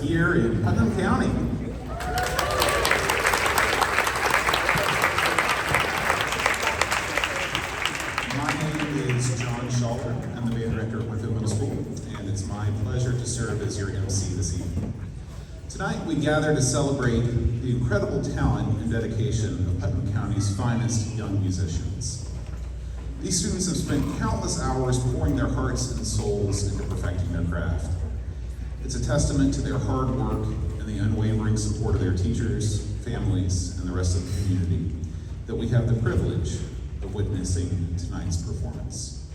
here in Putnam County. My name is John Shalter. I'm the band director at Putnam Middle School, and it's my pleasure to serve as your MC this evening. Tonight we gather to celebrate the incredible talent and dedication of Putnam County's finest young musicians. These students have spent countless hours pouring their hearts and souls into perfecting their craft. It's a testament to their hard work and the unwavering support of their teachers, families, and the rest of the community that we have the privilege of witnessing tonight's performance.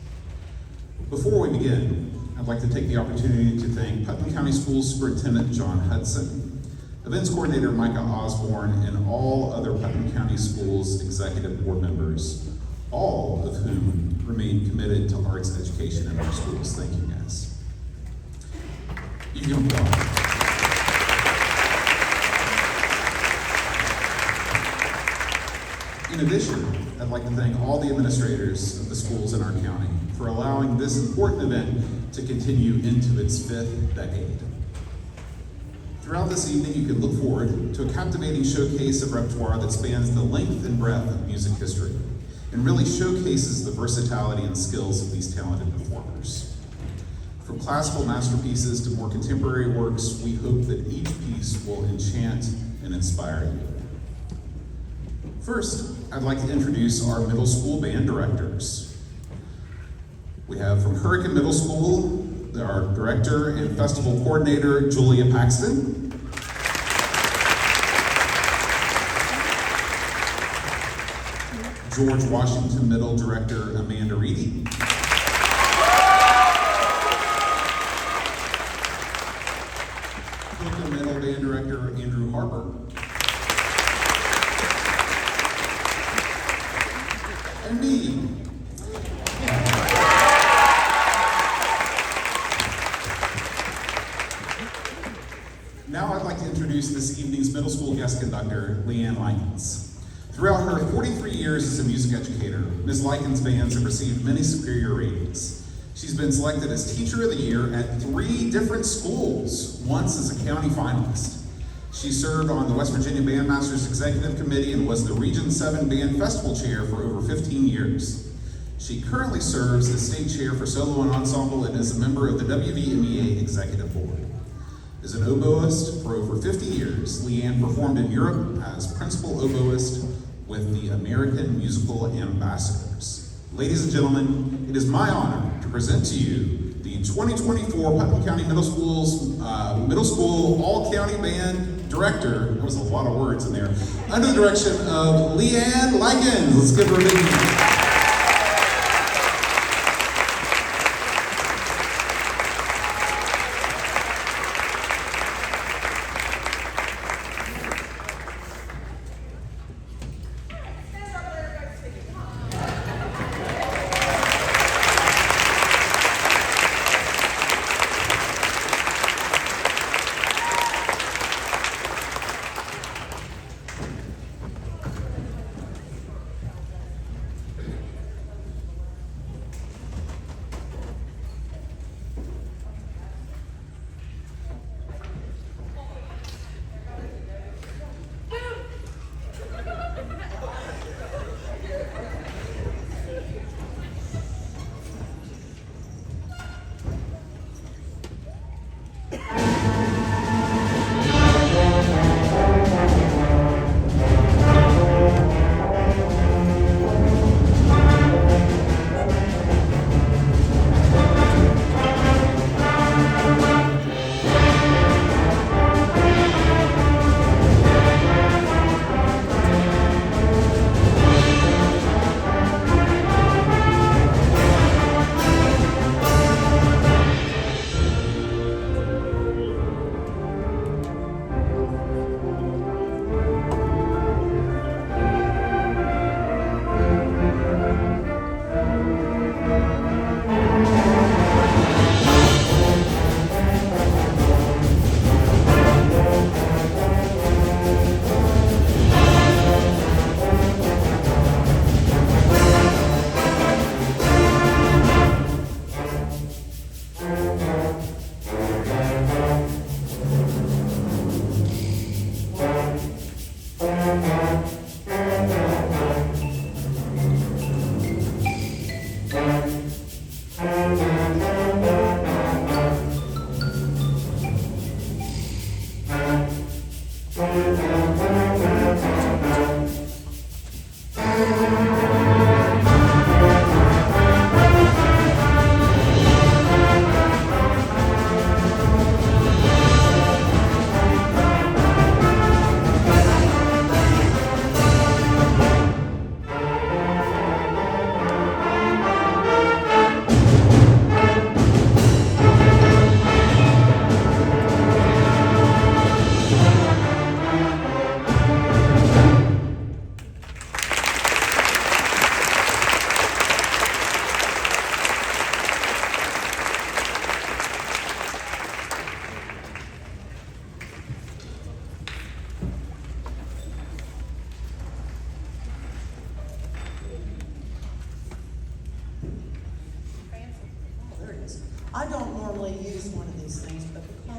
Before we begin, I'd like to take the opportunity to thank Putnam County School Superintendent John Hudson, Events Coordinator Micah Osborne, and all other Putnam County Schools executive board members, all of whom remain committed to arts education in our schools. Thank you, guys. You can applaud. In addition, I'd like to thank all the administrators of the schools in our county for allowing this important event to continue into its 5th decade. Throughout this evening, you can look forward to a captivating showcase of repertoire that spans the length and breadth of music history and really showcases the versatility and skills of these talented performers. From classical masterpieces to more contemporary works, we hope that each piece will enchant and inspire you. First, I'd like to introduce our middle school band directors. We have from Hurricane Middle School, our director and festival coordinator, Julia Paxton. George Washington Middle Director, Amanda Reedy. Putnam Middle Band Director, Andrew Harper. And me. Now I'd like to introduce this evening's middle school guest conductor, Leanne Likens. Throughout her 43 years as a music educator, Ms. Likens' bands have received many superior ratings. She's been selected as Teacher of the Year at 3 different schools, once as a county finalist. She served on the West Virginia Bandmasters Executive Committee and was the Region 7 Band Festival Chair for over 15 years. She currently serves as State Chair for Solo and Ensemble and is a member of the WVMEA Executive Board. As an oboist for over 50 years, Leanne performed in Europe as principal oboist with the American Musical Ambassadors. Ladies and gentlemen, it is my honor to present to you the 2024 Putnam County Middle School All-County Band Director, there was a lot of words in there, under the direction of Leanne Likens. Let's give her a big hand.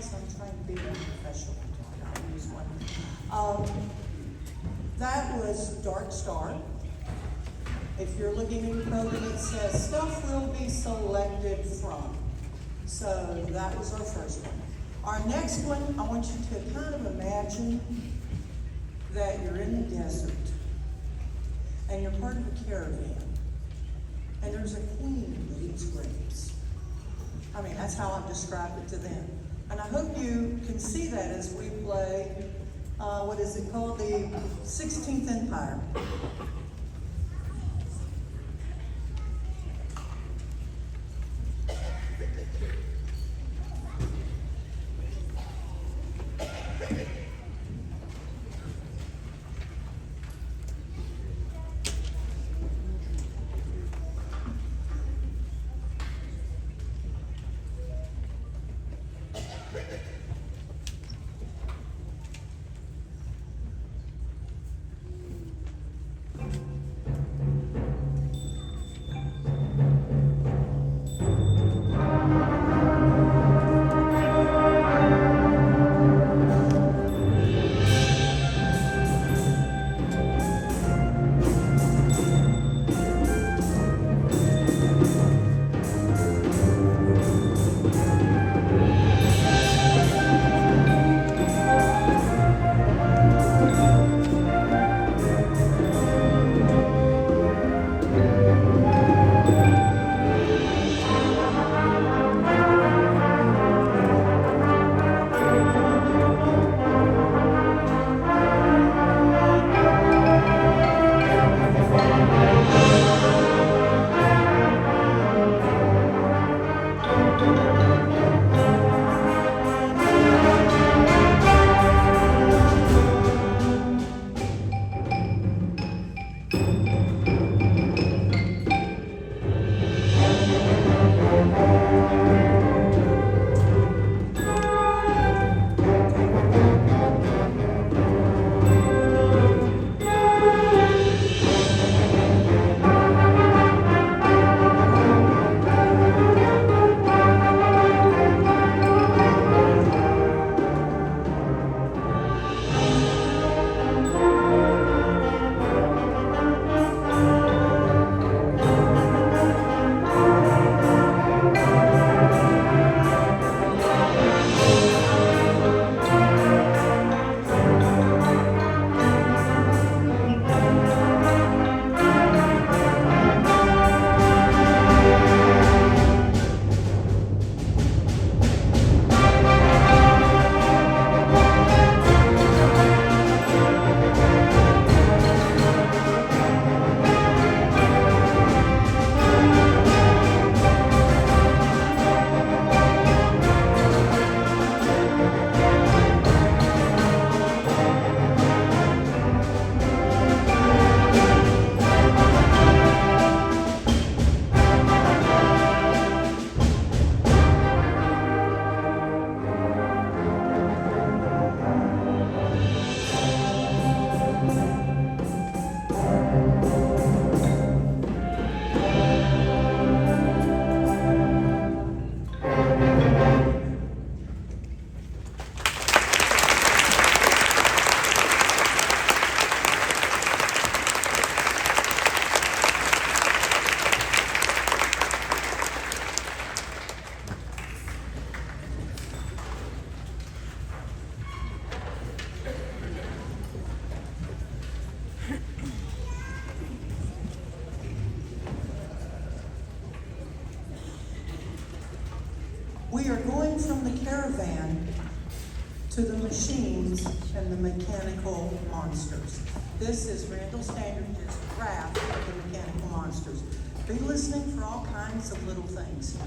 guys, I'm trying to be a professional. I use one. That was Dark Star. If you're looking in your program, it says stuff will be selected from. So that was our first one. Our next one, I want you to kind of imagine that you're in the desert and you're part of a caravan and there's a queen that eats grapes. I mean, that's how I've described it to them. And I hope you can see that as we play, what is it called? The 16th Empire. We are going from the caravan to the machines and the mechanical monsters. This is Randall Standridge's raft of the mechanical monsters. Be listening for all kinds of little things.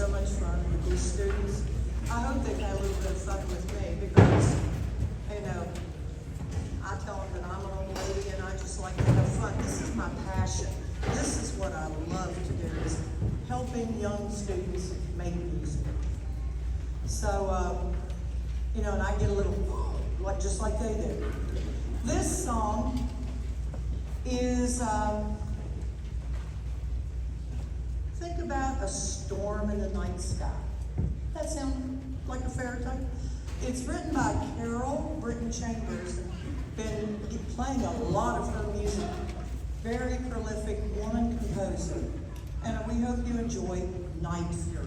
so much fun with these students. I hope they've had a little bit of fun with me because, you know, I tell them that I'm an old lady and I just like to have fun. This is my passion. This is what I love to do, is helping young students make music. So, you know, and I get a little, like just like they do. This song is, think about a storm in the night sky. That sound like a fairy tale? It's written by Carol Britton Chambers, and been playing a lot of her music. Very prolific woman composer. And we hope you enjoy Night Fury.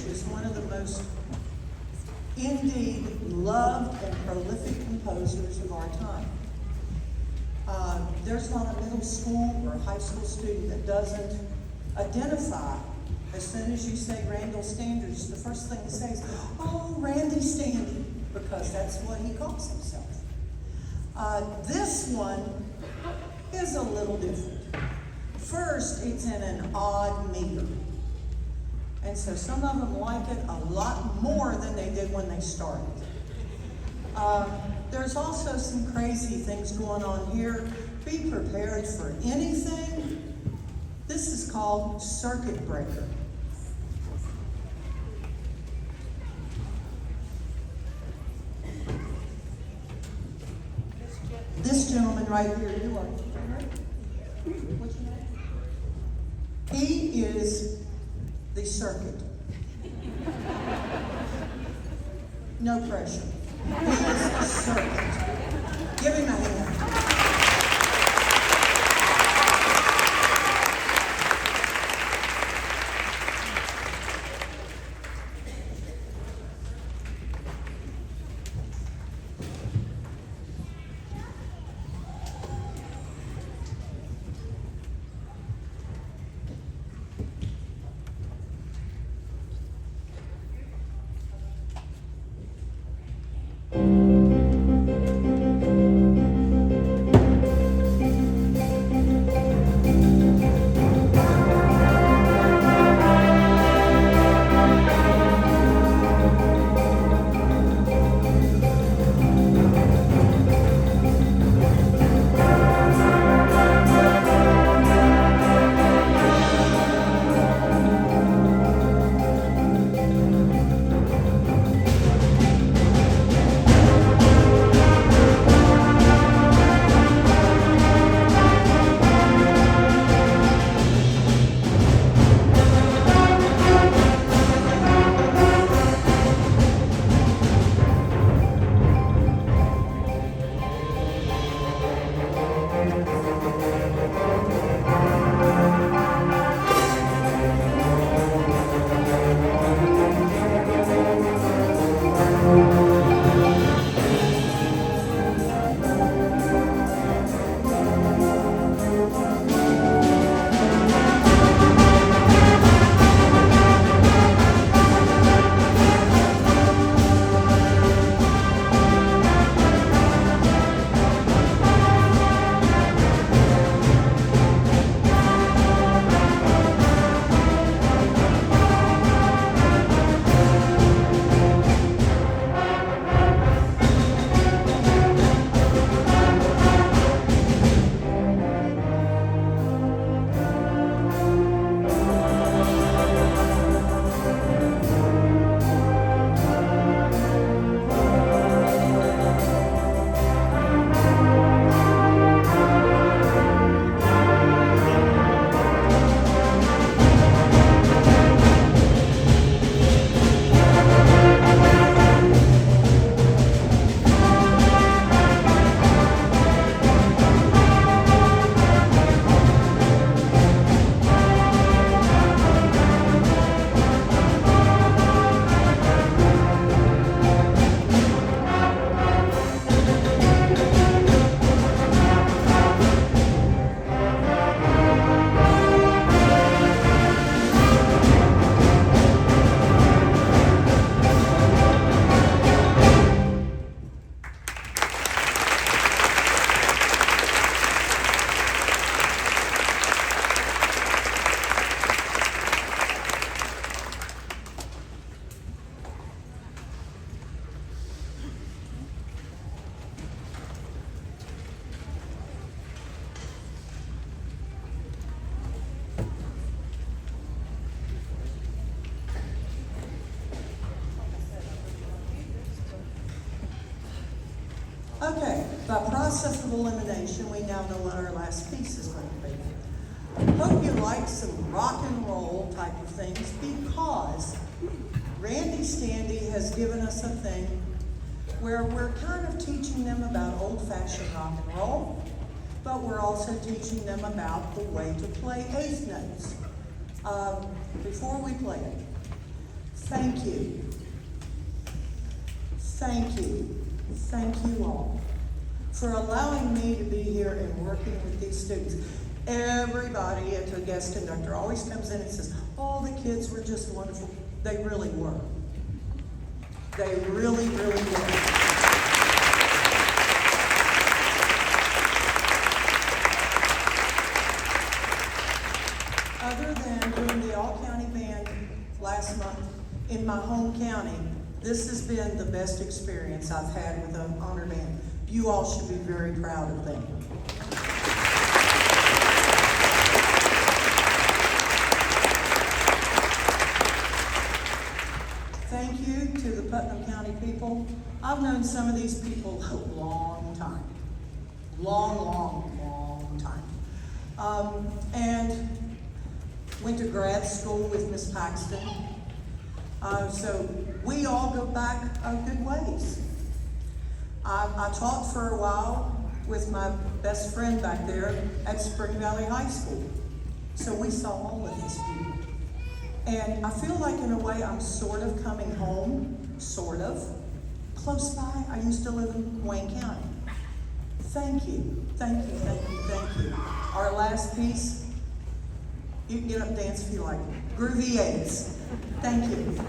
Is one of the most indeed loved and prolific composers of our time. There's not a middle school or high school student that doesn't identify. As soon as you say Randall Standards, the first thing to say is, oh, Randy Standy, because that's what he calls himself. This one is a little different. First, it's in an odd meter. And so some of them like it a lot more than they did when they started. There's also some crazy things going on here. Be prepared for anything. This is called Circuit Breaker. This gentleman right here, you are. What's your name? He is the circuit. No pressure. He is the circuit. Give him a hand. Okay, by process of elimination, we now know what our last piece is going to be. Hope you like some rock and roll type of things because Randy Standy has given us a thing where we're kind of teaching them about old-fashioned rock and roll, but we're also teaching them about the way to play eighth notes. Before we play it, thank you. Thank you. Thank you all for allowing me to be here and working with these students. Everybody at the guest conductor always comes in and says, oh, the kids were just wonderful. They really were. They really, really were. Other than doing the all-county band last month in my home county, this has been the best experience I've had with an honor band. You all should be very proud of them. Thank you to the Putnam County people. I've known some of these people a long time. Long time. And went to grad school with Miss Paxton. So we all go back a good ways. I taught for a while with my best friend back there at Spring Valley High School. So we saw all of these people. And I feel like in a way I'm sort of coming home, sort of. Close by, I used to live in Wayne County. Thank you, thank you, thank you, thank you. Our last piece, you can get up and dance if you like. Groovy Aids. Thank you.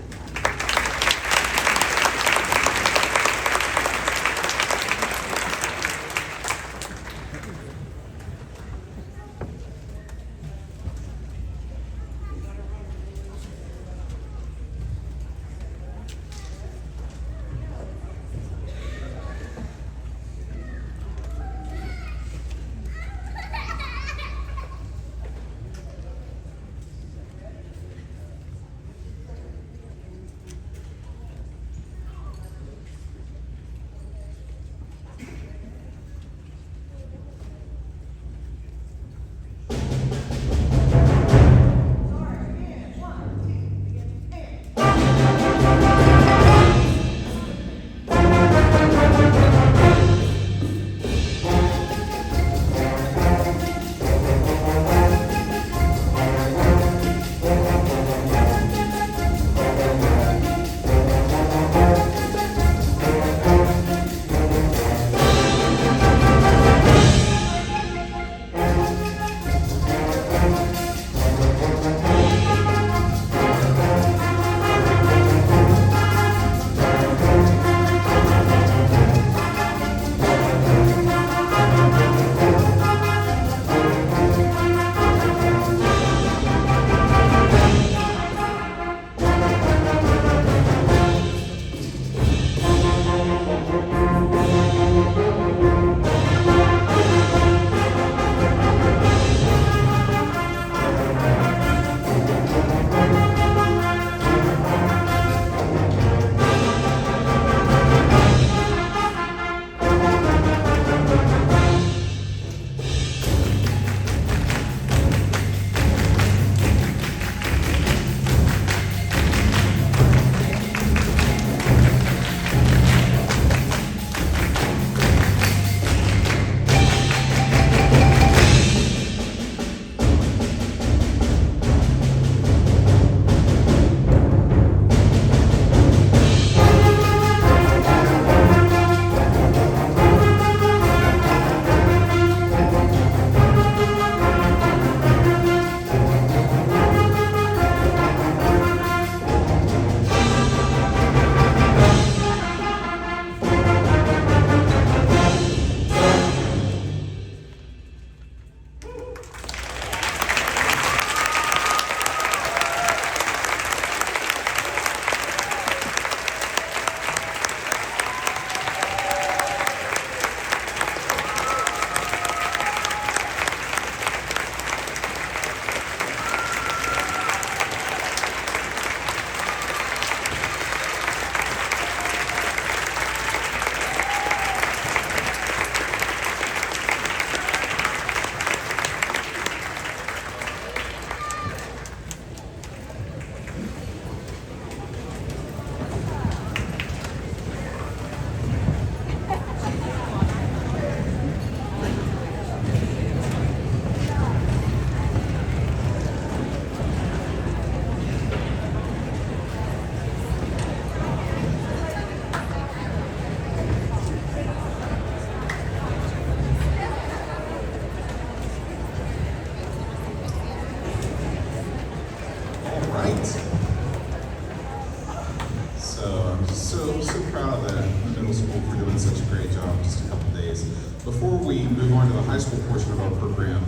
we move on to the high school portion of our program,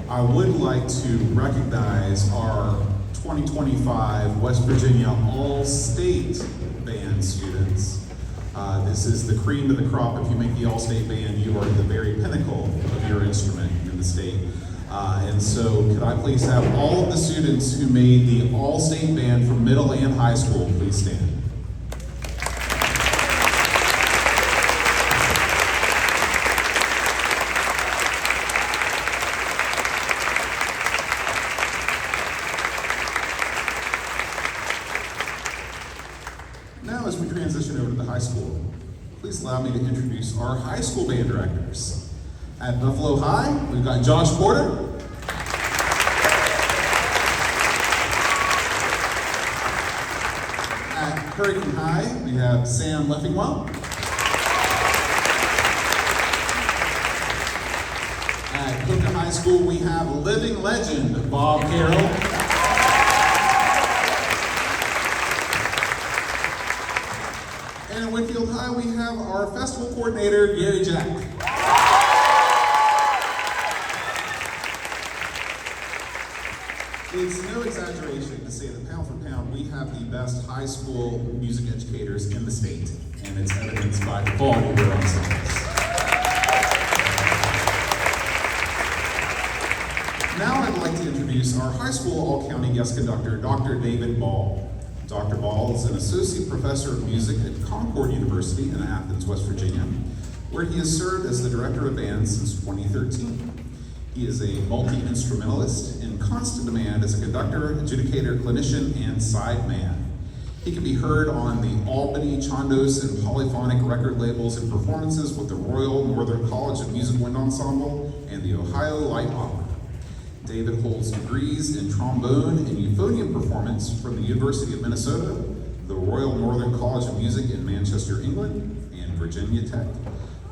I would like to recognize our 2025 West Virginia All-State Band students. This is the cream of the crop. If you make the All-State Band, you are the very pinnacle of your instrument in the state. And so could I please have all of the students who made the All-State Band from middle and high school please stand. Now, as we transition over to the high school, please allow me to introduce our high school band directors. At Buffalo High, we've got Josh Porter. At Hurricane High, we have Sam Leffingwell. At Coca High School, we have living legend Bob Carroll. And at Winfield High, we have our festival coordinator, Gary Jack. It's no exaggeration to say that pound for pound, we have the best high school music educators in the state, and it's evidenced by the quality of their ensembles. Now I'd like to introduce our high school all-county guest conductor, Dr. David Ball. Dr. Ball is an associate professor of music at Concord University in Athens, West Virginia, where he has served as the director of bands since 2013. He is a multi-instrumentalist in constant demand as a conductor, adjudicator, clinician, and sideman. He can be heard on the Albany, Chandos, and Polyphonic record labels in performances with the Royal Northern College of Music Wind Ensemble and the Ohio Light Opera. David holds degrees in trombone and euphonium performance from the University of Minnesota, the Royal Northern College of Music in Manchester, England, and Virginia Tech.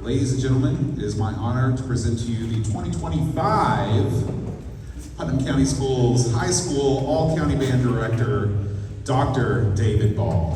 Ladies and gentlemen, it is my honor to present to you the 2025 Putnam County Schools High School All-County Band Director, Dr. David Ball.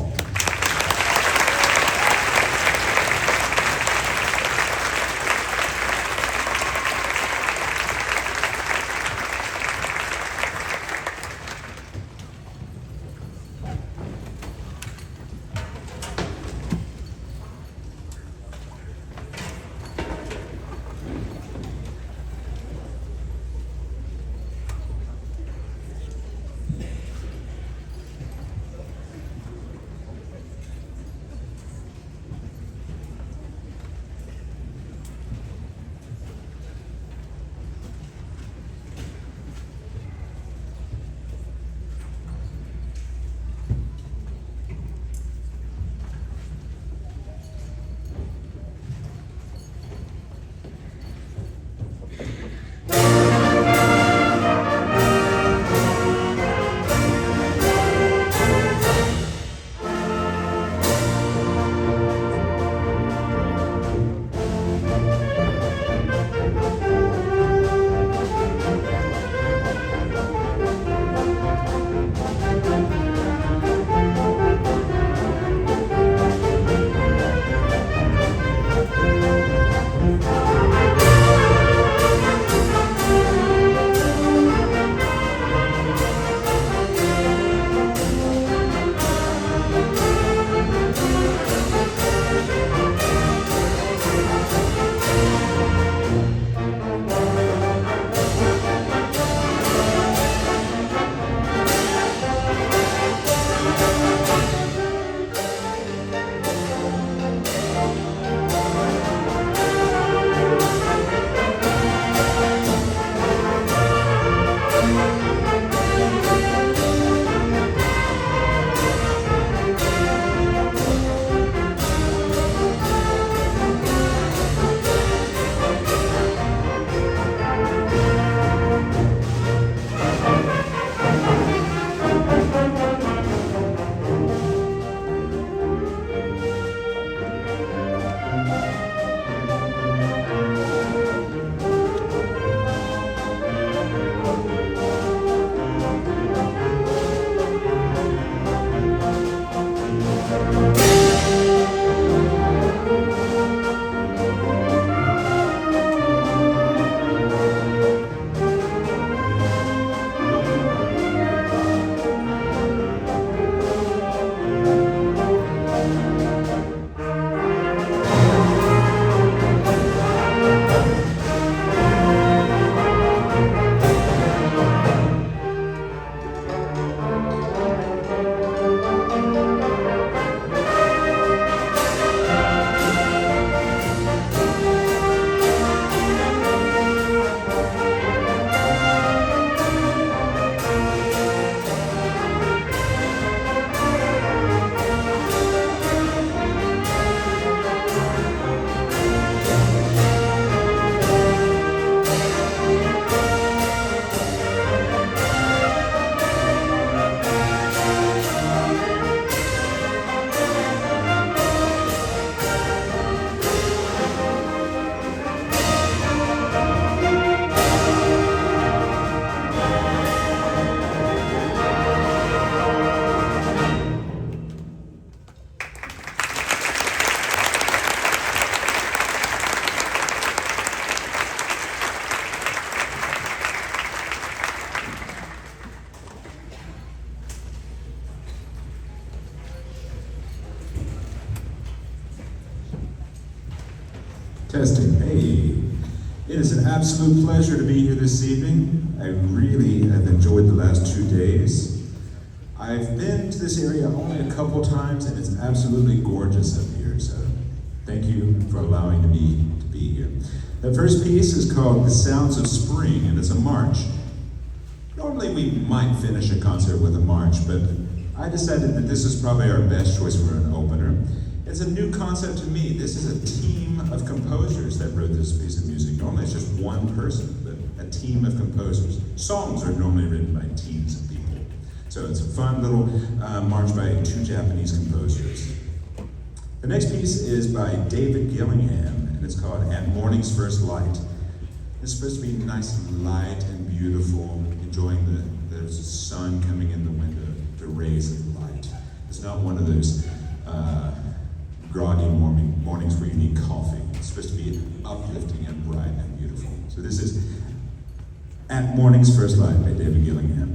Testing. Hey, it is an absolute pleasure to be here this evening. I really have enjoyed the last 2 days. I've been to this area only a couple times, and it's absolutely gorgeous up here. So, thank you for allowing me to be here. The first piece is called "The Sounds of Spring," and it's a march. Normally, we might finish a concert with a march, but I decided that this is probably our best choice for an opener. It's a new concept to me. This is a team of composers that wrote this piece of music. Normally it's just one person, but a team of composers. Songs are normally written by teams of people. So it's a fun little march by 2 Japanese composers. The next piece is by David Gillingham, and it's called "At Morning's First Light." It's supposed to be nice and light and beautiful, enjoying the sun coming in the window, the rays of light. It's not one of those groggy mornings where you need coffee. It's supposed to be uplifting and bright and beautiful. So this is "At Morning's First Light" by David Gillingham.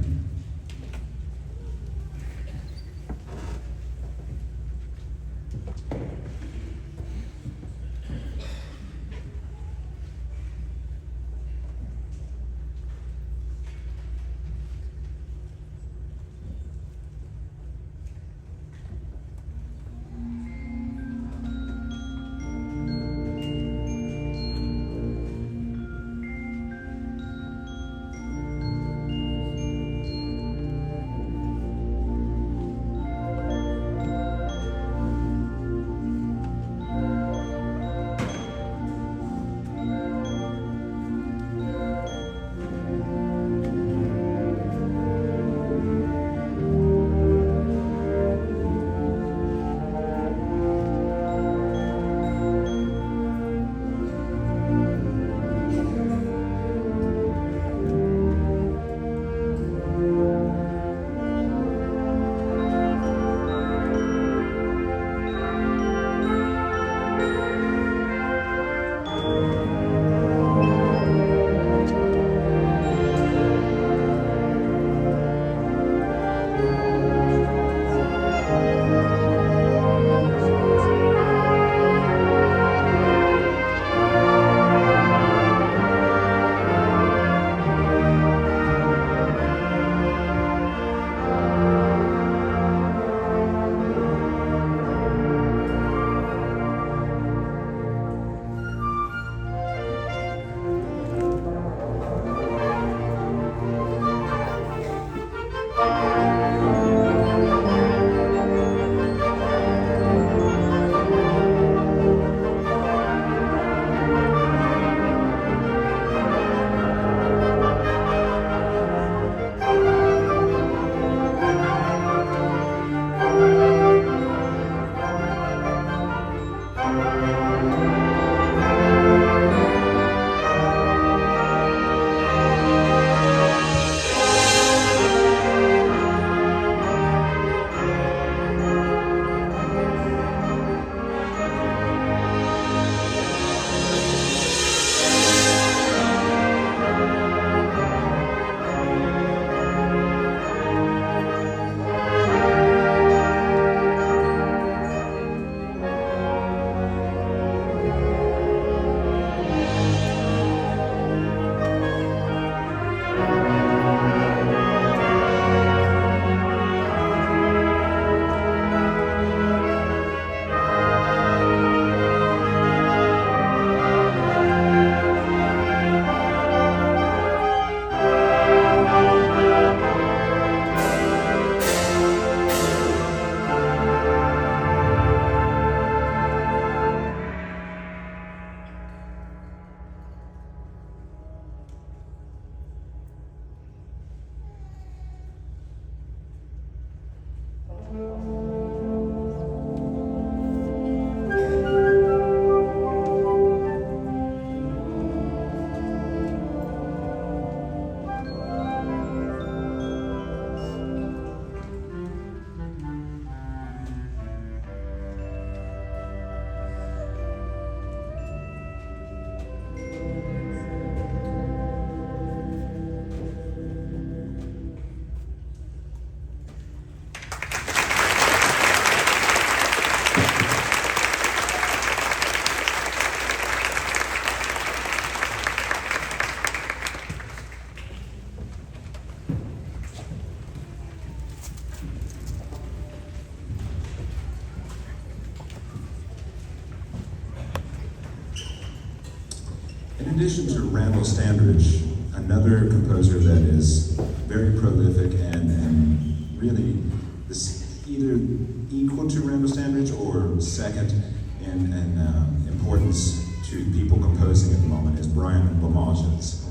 In addition to Randall Standridge, another composer that is very prolific and really this either equal to Randall Standridge or second in importance to people composing at the moment is Brian Balmages.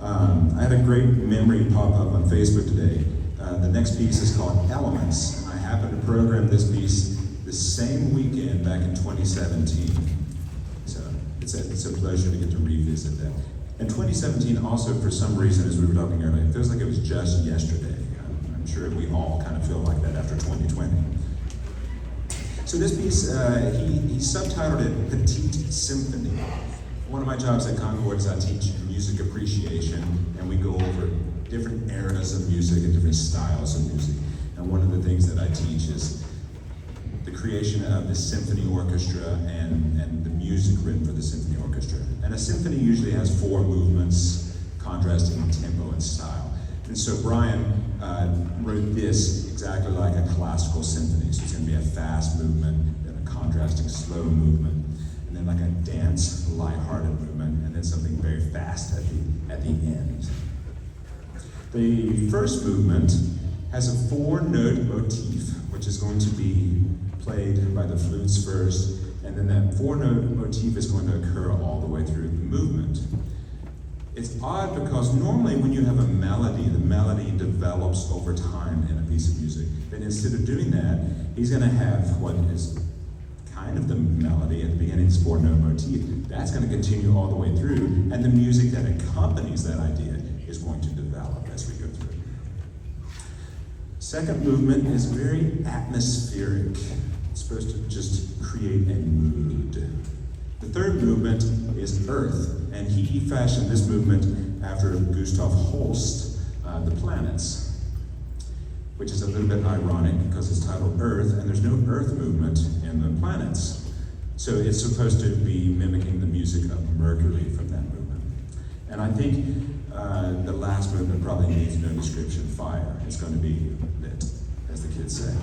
I had a great memory pop up on Facebook today. The next piece is called Elements, and I happened to program this piece the same weekend back in 2017. So it's a pleasure to get to revisit that. And 2017 also, for some reason, as we were talking earlier, it feels like it was just yesterday. I'm sure we all kind of feel like that after 2020. So this piece, he subtitled it Petite Symphony. One of my jobs at Concord is I teach music appreciation, and we go over different eras of music and different styles of music. And one of the things that I teach is the creation of the symphony orchestra and the music written for the symphony orchestra. And a symphony usually has 4 movements, contrasting in tempo and style. And so Brian wrote this exactly like a classical symphony. So it's going to be a fast movement, then a contrasting slow movement, and then like a dance, lighthearted movement, and then something very fast at the end. The first movement has a 4-note motif, which is going to be played by the flutes first, and then that 4-note motif is going to occur all the way through the movement. It's odd because normally when you have a melody, the melody develops over time in a piece of music. But instead of doing that, he's going to have what is kind of the melody at the beginning, this 4-note motif. That's going to continue all the way through, and the music that accompanies that idea is going to develop as we go through. Second movement is very atmospheric. It's supposed to just create a mood. The third movement is Earth, and he fashioned this movement after Gustav Holst, The Planets, which is a little bit ironic because it's titled Earth, and there's no Earth movement in The Planets. So it's supposed to be mimicking the music of Mercury from that movement. And I think the last movement probably needs no description. Fire. It's going to be lit, as the kids say.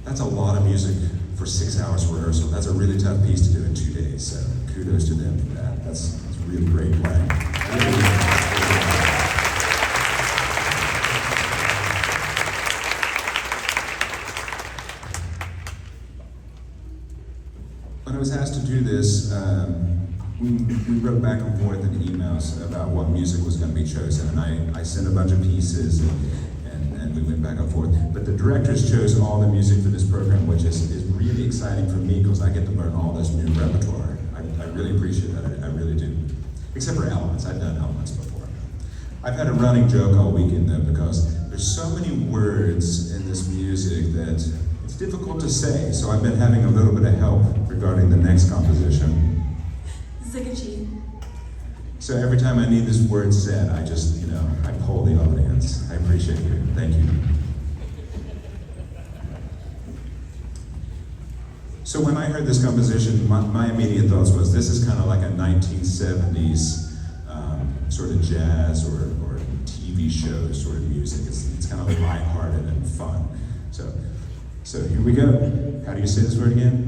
That's a lot of music for 6 hours rehearsal. That's a really tough piece to do in 2 days, so kudos to them for that. That's really really great playing. When I was asked to do this, we wrote back and forth in emails about what music was going to be chosen, and I sent a bunch of pieces, and we went back and forth. But the directors chose all the music for this program, which is really exciting for me because I get to learn all this new repertoire. I really appreciate that, I really do. Except for elements, I've done elements before. I've had a running joke all weekend though, because there's so many words in this music that it's difficult to say, so I've been having a little bit of help regarding the next composition. Zigachee. So every time I need this word said, I just, I poll the audience. I appreciate you. Thank you. So when I heard this composition, my immediate thoughts was this is kind of like a 1970s sort of jazz or TV show sort of music. It's kind of lighthearted and fun. So here we go. How do you say this word again?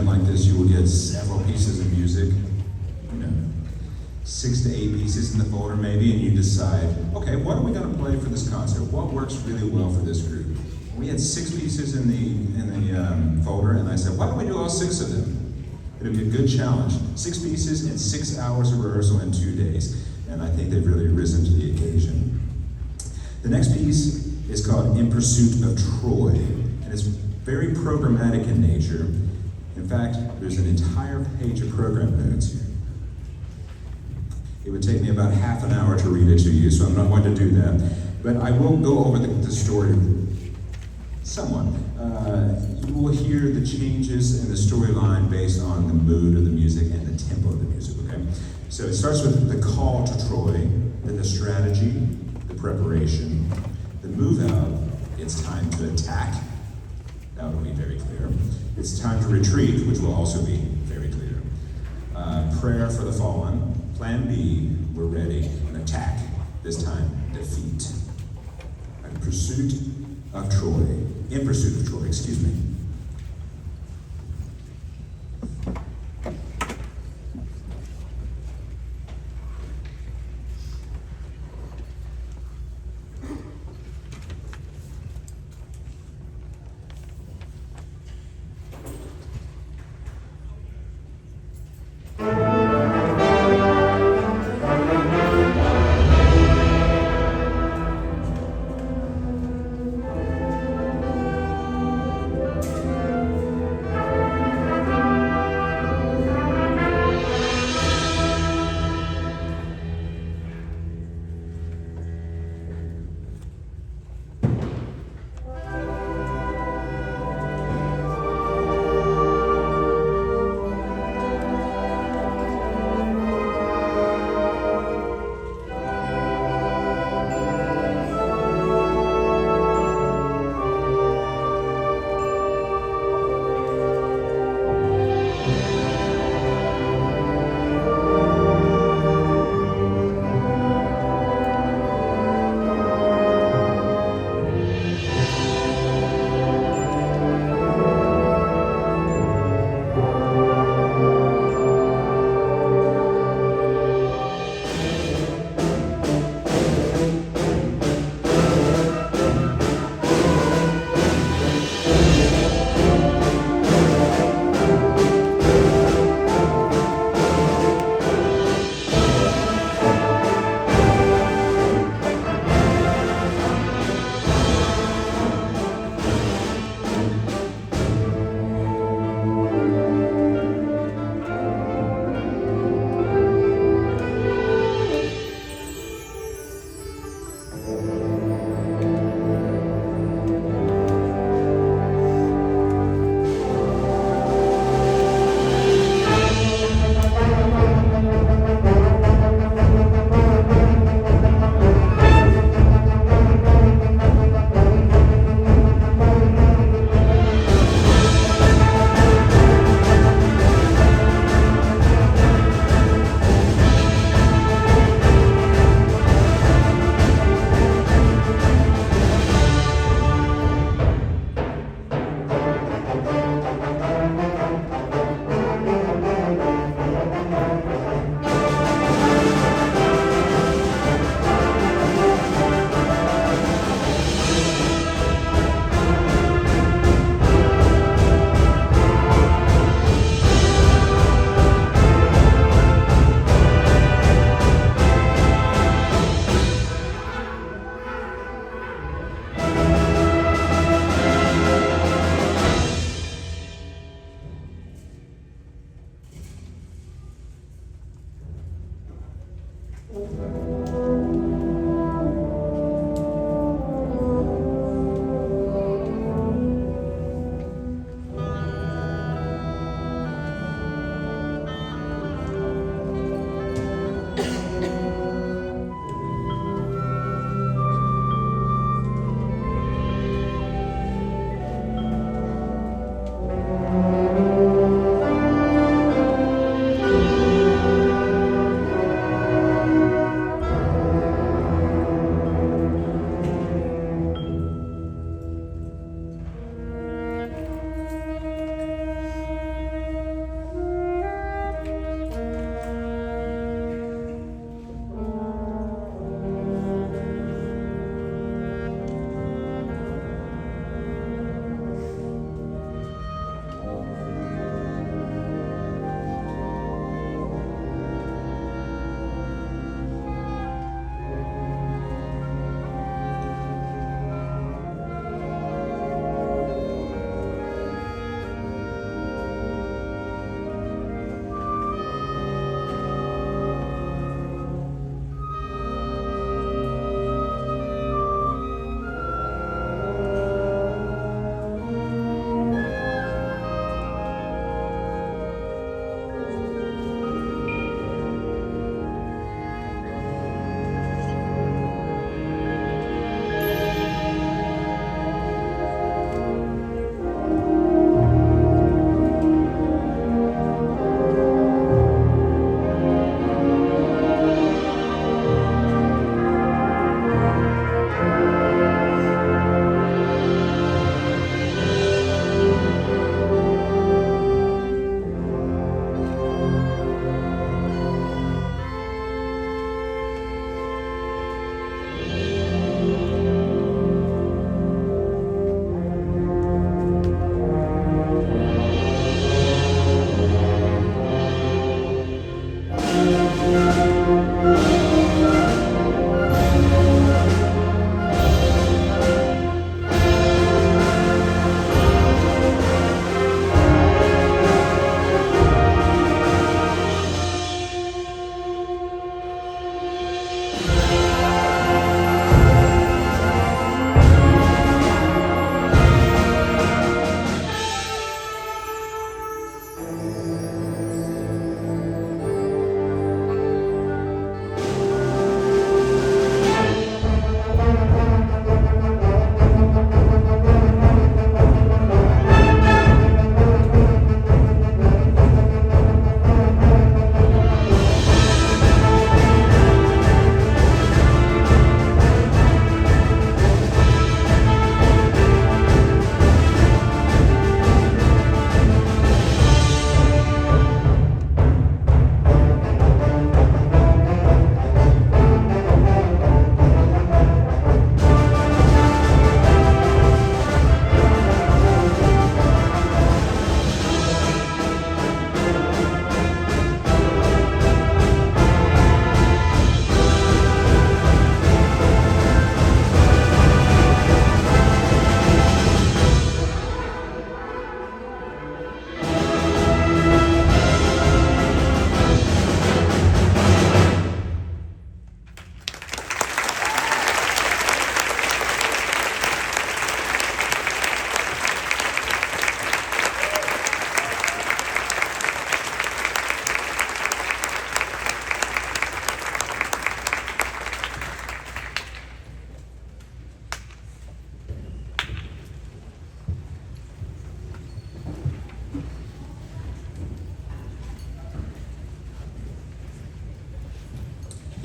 event like this, you will get several pieces of music, 6 to 8 pieces in the folder maybe, and you decide, okay, what are we going to play for this concert? What works really well for this group? We had 6 pieces in the folder, and I said, why don't we do all 6 of them? It'll be a good challenge. 6 pieces in 6 hours of rehearsal in 2 days, and I think they've really risen to the occasion. The next piece is called In Pursuit of Troy, and it's very programmatic in nature. In fact, there's an entire page of program notes here. It would take me about half an hour to read it to you, so I'm not going to do that. But I will go over the story somewhat. You will hear the changes in the storyline based on the mood of the music and the tempo of the music, okay? So it starts with the call to Troy, then the strategy, the preparation, the move out, it's time to attack. That will be very clear. It's time to retreat, which will also be very clear. Prayer for the fallen. Plan B, we're ready. And attack, this time defeat. In pursuit of Troy. In pursuit of Troy, excuse me.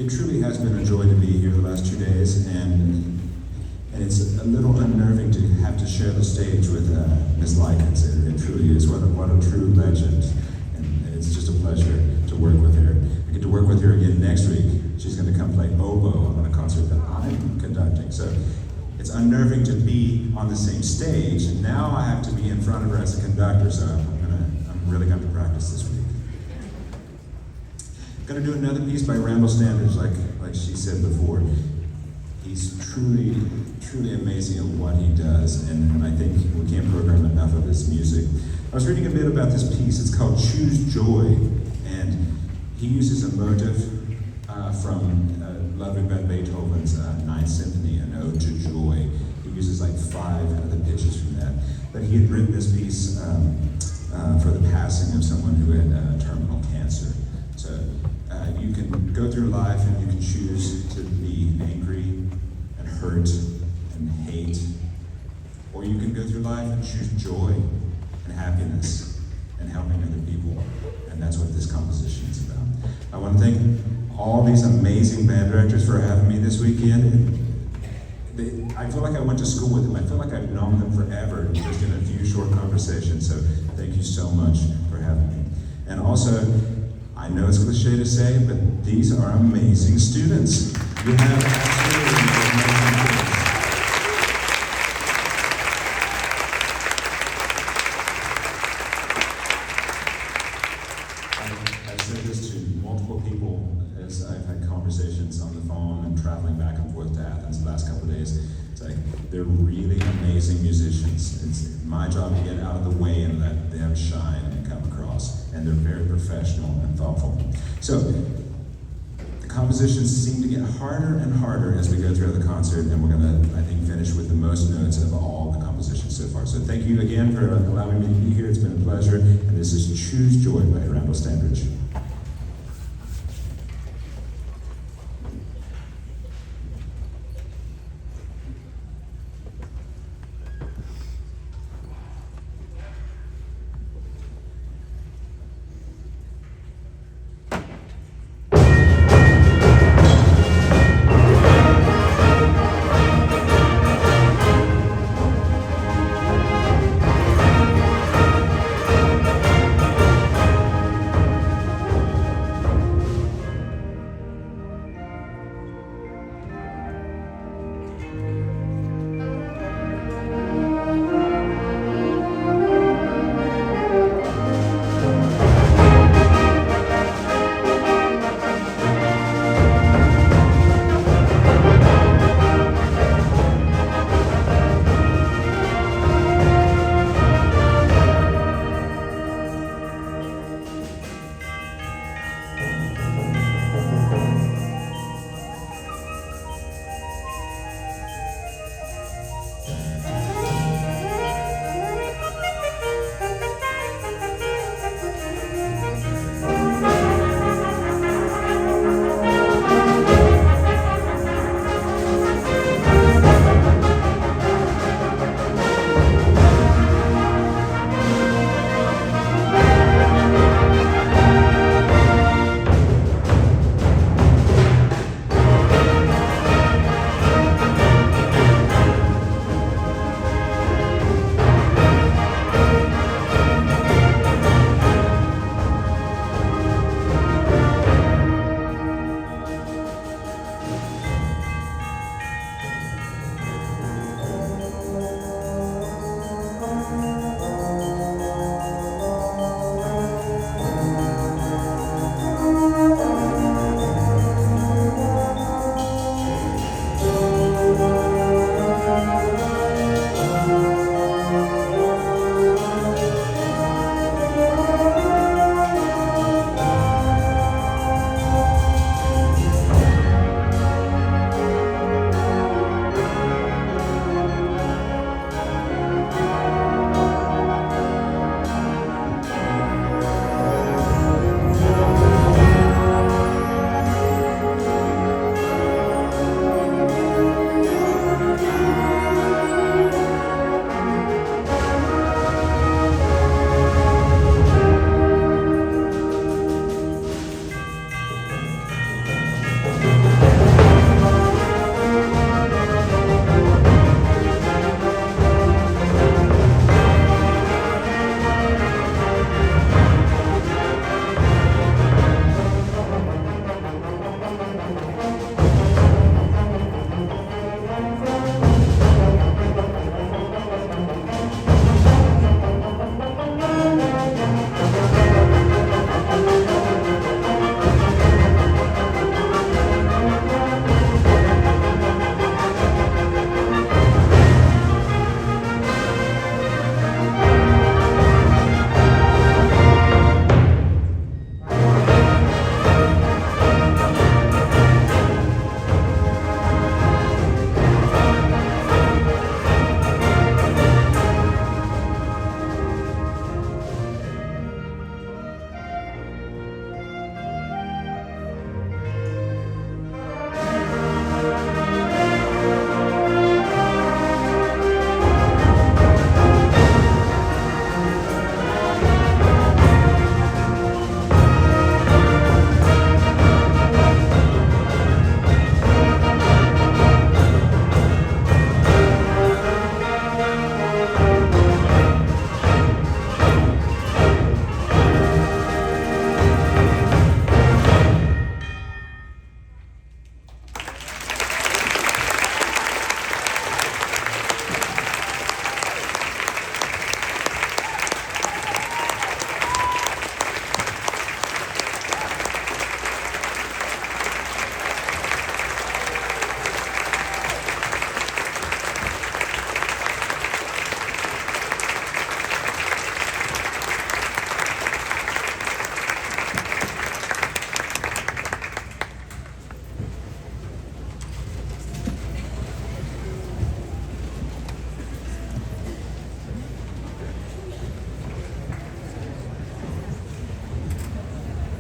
It truly has been a joy to be here the last 2 days, and it's a little unnerving to have to share the stage with Ms. Likens. It truly is. What a true legend, and it's just a pleasure to work with her. I get to work with her again next week. She's going to come play oboe on a concert that I'm conducting. So it's unnerving to be on the same stage, and now I have to be in front of her as a conductor, so I'm really going to practice this week. I'm going to do another piece by Randall Standards, like she said before. He's truly amazing at what he does, and I think we can't program enough of his music. I was reading a bit about this piece. It's called Choose Joy, and he uses a motive from Ludwig van Beethoven's Ninth Symphony, an ode to joy. He uses like 5 of the pitches from that. But he had written this piece for the passing of someone who had terminal cancer. So you can go through life and you can choose to be angry and hurt and hate, or you can go through life and choose joy and happiness and helping other people. And that's what this composition is about. I want to thank all these amazing band directors for having me this weekend. I feel like I went to school with them. I feel like I've known them forever, just in a few short conversations. So thank you so much for having me. And also, I know it's cliche to say, but these are amazing students. You have absolutely amazing kids. I've said this to multiple people as I've had conversations on the phone and traveling back and forth to Athens the last couple of days. It's like, they're really amazing musicians. It's my job to get out of the way and let them shine and come across. And they're very professional and thoughtful. So, the compositions seem to get harder and harder as we go through the concert, and we're gonna, I think, finish with the most notes of all the compositions so far. So thank you again for allowing me to be here. It's been a pleasure. And this is Choose Joy by Randall Standridge.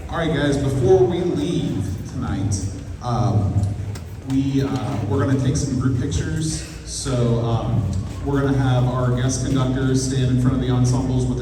All right, guys, before we leave tonight, we're going to take some group pictures. So we're going to have our guest conductors stand in front of the ensembles with